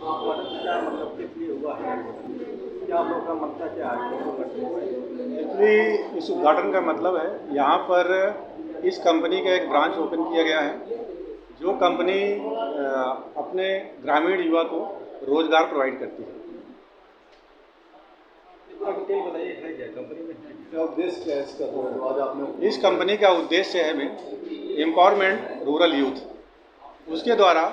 मदद क्या मतलब किस लिए हुआ है? क्या आप लोगों का मकसद क्या है इसको करने का? एक्चुअली इस उद्घाटन का मतलब है यहाँ पर इस कंपनी का एक ब्रांच ओपन किया गया है जो कंपनी अपने ग्रामीण युवा को रोजगार प्रोवाइड करती है। थोड़ा डिटेल बताइए, है क्या कंपनी में क्या उद्देश्य क्या है इसका? तो आज आपने इस कंपनी का उद्देश्य है में एम्पावरमेंट रूरल यूथ। उसके द्वारा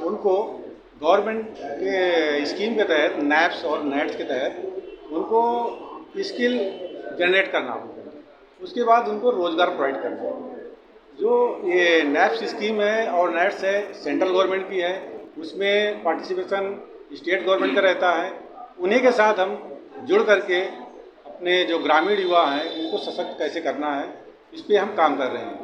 उनको गवर्नमेंट के स्कीम के तहत नैप्स और नेट्स के तहत उनको स्किल जनरेट करना होता है, उसके बाद उनको रोज़गार प्रोवाइड करना है। जो ये नैप्स स्कीम है और नेट्स है सेंट्रल गवर्नमेंट की है, उसमें पार्टिसिपेशन स्टेट गवर्नमेंट का रहता है। उन्हीं के साथ हम जुड़ करके अपने जो ग्रामीण युवा हैं उनको सशक्त कैसे करना है इस पर हम काम कर रहे हैं,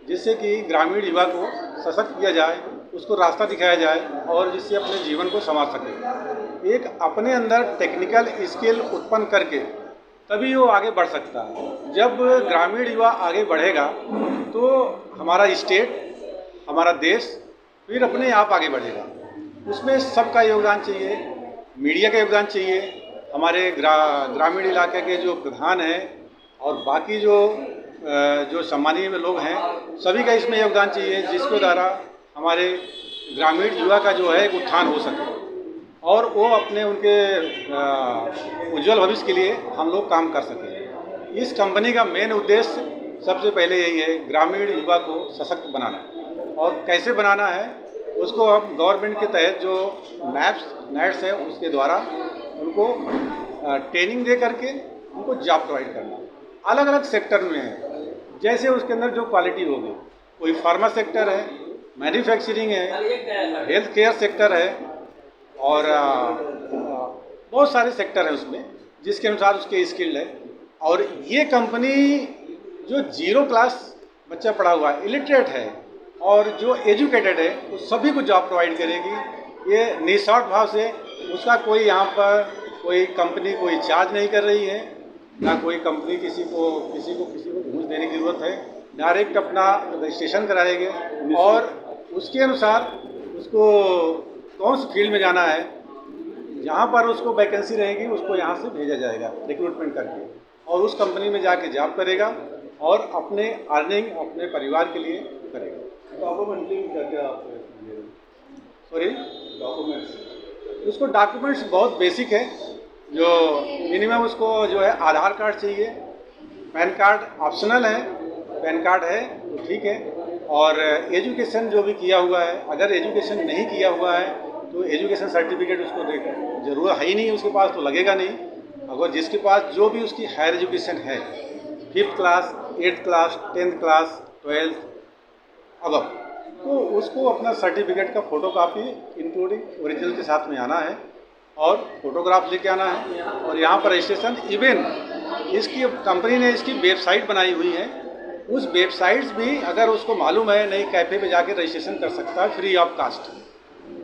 जिससे कि ग्रामीण युवा को सशक्त किया जाए, उसको रास्ता दिखाया जाए और जिससे अपने जीवन को संवार सके। एक अपने अंदर टेक्निकल स्किल उत्पन्न करके तभी वो आगे बढ़ सकता है। जब ग्रामीण युवा आगे बढ़ेगा तो हमारा स्टेट, हमारा देश फिर अपने आप आगे बढ़ेगा। उसमें सबका योगदान चाहिए, मीडिया का योगदान चाहिए, हमारे ग्रामीण इलाके के जो प्रधान हैं और बाकी जो सम्मानीय लोग हैं, सभी का इसमें योगदान चाहिए, जिसके द्वारा हमारे ग्रामीण युवा का जो है एक उत्थान हो सके और वो अपने उनके उज्जवल भविष्य के लिए हम लोग काम कर सकें। इस कंपनी का मेन उद्देश्य सबसे पहले यही है, ग्रामीण युवा को सशक्त बनाना। और कैसे बनाना है उसको हम गवर्नमेंट के तहत जो नेट्स है उसके द्वारा उनको ट्रेनिंग दे करके उनको जॉब प्रोवाइड करना। अलग अलग सेक्टर में है, जैसे उसके अंदर जो क्वालिटी होगी, कोई फार्मा सेक्टर है, मैन्युफैक्चरिंग है, हेल्थ केयर सेक्टर है और बहुत सारे सेक्टर हैं उसमें, जिसके अनुसार उसके स्किल्ड है। और ये कंपनी जो 0 क्लास बच्चा पढ़ा हुआ है, इलिटरेट है और जो एजुकेटेड है, वो सभी को जॉब प्रोवाइड करेगी। ये निस्वार्थ भाव से, उसका कोई यहाँ पर कोई कंपनी कोई चार्ज नहीं कर रही है, ना कोई कंपनी किसी को घूस देने की ज़रूरत है। डायरेक्ट अपना रजिस्ट्रेशन कराएंगे और उसके अनुसार उसको कौन सी फील्ड में जाना है, जहाँ पर उसको वैकेंसी रहेगी उसको यहाँ से भेजा जाएगा रिक्रूटमेंट करके, और उस कंपनी में जाके जॉब करेगा और अपने अर्निंग अपने परिवार के लिए करेगा। डॉक्यूमेंट्री में क्या क्या आप सॉरी, डॉक्यूमेंट्स? उसको डॉक्यूमेंट्स बहुत बेसिक है, जो मिनिमम उसको जो है आधार कार्ड चाहिए, पैन कार्ड ऑप्शनल है, पैन कार्ड है तो ठीक है, और एजुकेशन जो भी किया हुआ है, अगर एजुकेशन नहीं किया हुआ है तो एजुकेशन सर्टिफिकेट उसको ज़रूरत है ही नहीं, उसके पास तो लगेगा नहीं। अगर जिसके पास जो भी उसकी हायर एजुकेशन है, 5th class, 8th class, 10th class, 12th अब तो उसको अपना सर्टिफिकेट का फ़ोटोकॉपी इंक्लूडिंग ओरिजिनल के साथ में आना है और फोटोग्राफ लेके आना है। और यहाँ पर रजिस्ट्रेशन, इवन इसकी कंपनी ने इसकी वेबसाइट बनाई हुई है, उस वेबसाइट्स भी अगर उसको मालूम है नहीं, कैफ़े पे जाके रजिस्ट्रेशन कर सकता है फ्री ऑफ कास्ट।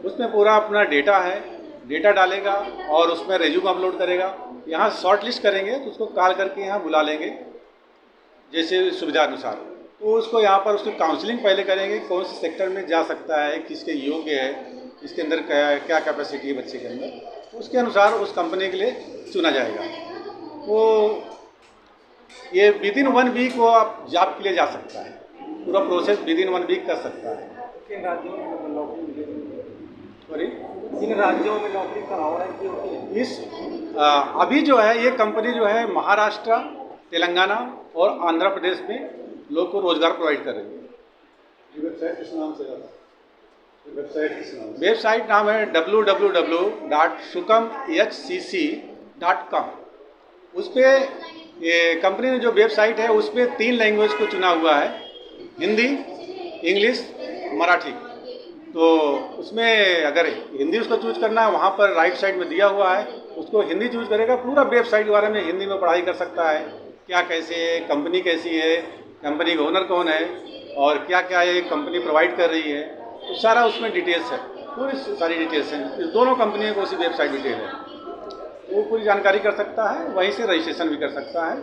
उसमें पूरा अपना डेटा है, डेटा डालेगा और उसमें रेज्यूम अपलोड करेगा। यहाँ शॉर्ट लिस्ट करेंगे तो उसको कॉल करके यहाँ बुला लेंगे जैसे सुविधा अनुसार। तो उसको यहाँ पर उसकी काउंसलिंग पहले करेंगे, कौन से सेक्टर में जा सकता है, किसके योग्य है, इसके अंदर क्या कैपेसिटी है बच्चे के अंदर, उसके अनुसार उस कंपनी के लिए चुना जाएगा। तो ये विदिन 1 वीक वो आप जॉब के लिए जा सकता है, पूरा प्रोसेस विदिन 1 वीक कर सकता है। किन राज्यों में नौकरी मिलेगी? सॉरी, किन राज्यों में नौकरी का आवरण की होती है? इस अभी जो है ये कंपनी जो है महाराष्ट्र, तेलंगाना और आंध्र प्रदेश में लोग को रोजगार प्रोवाइड कर रही है। वेबसाइट किस नाम से है? वेबसाइट नाम है www.sukamhcc.com। उस पर ये कंपनी ने जो वेबसाइट है उस पर 3 लैंग्वेज को चुना हुआ है, हिंदी, इंग्लिश, मराठी। तो उसमें अगर हिंदी उसको चूज करना है, वहाँ पर राइट साइड में दिया हुआ है, उसको हिंदी चूज करेगा, पूरा वेबसाइट के बारे में हिंदी में पढ़ाई कर सकता है, क्या कैसे है, कंपनी कैसी है, कंपनी का ओनर कौन है और क्या क्या ये कंपनी प्रोवाइड कर रही है, तो सारा उसमें डिटेल्स है, पूरी सारी डिटेल्स हैं। इस दोनों कंपनियों को उसी वेबसाइट डिटेल है, वो पूरी जानकारी कर सकता है, वहीं से रजिस्ट्रेशन भी कर सकता है।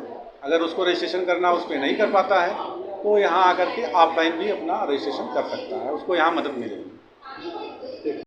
अगर उसको रजिस्ट्रेशन करना उस पर नहीं कर पाता है तो यहाँ आकर के ऑफलाइन भी अपना रजिस्ट्रेशन कर सकता है, उसको यहाँ मदद मिलेगी।